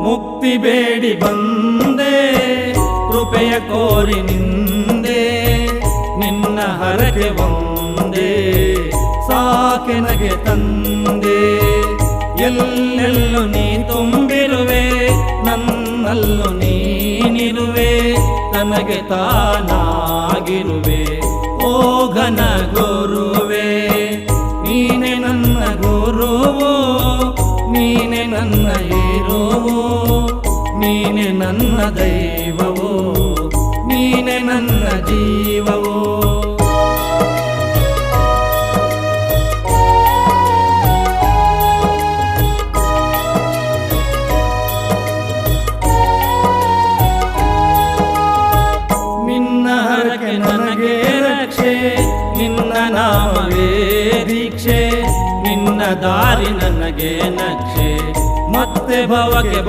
ಮುಕ್ತಿ ಬೇಡಿ ಬಂದೆ ಕೃಪೆಯ ಕೋರಿ ನಿಂದೆ ನಿನ್ನ ಹರಕೆ ಒಂದೇ ಸಾಕೆನಗೆ ತಂದೆ ಎಲ್ಲೆಲ್ಲೂ ನೀ ತುಂಬಿರುವೆ ನನ್ನಲ್ಲೂ ನೀನಿರುವೆ ನನಗೆ ತಾನಾಗಿರುವೆ ಓ ಘನ ಗುರುವೆ ನೀನೆ ನನ್ನ ಗುರುವು ನೀನೆ ನನ್ನ ಹೀರೋವು ನೀನೆ ನನ್ನ ದೈವವು ನೀನೆ ನನ್ನ ಜೀವವು ನಿನ್ನ ಹರಕೆ ನನಗೆ ರಕ್ಷೆ ನಿನ್ನ ನಾಮವೇ ದೀಕ್ಷೆ ನಿನ್ನ ದಾರಿ ನನಗೆ ನಕ್ಷೆ ಮತ್ತೆ ಭವಕ್ಕೆ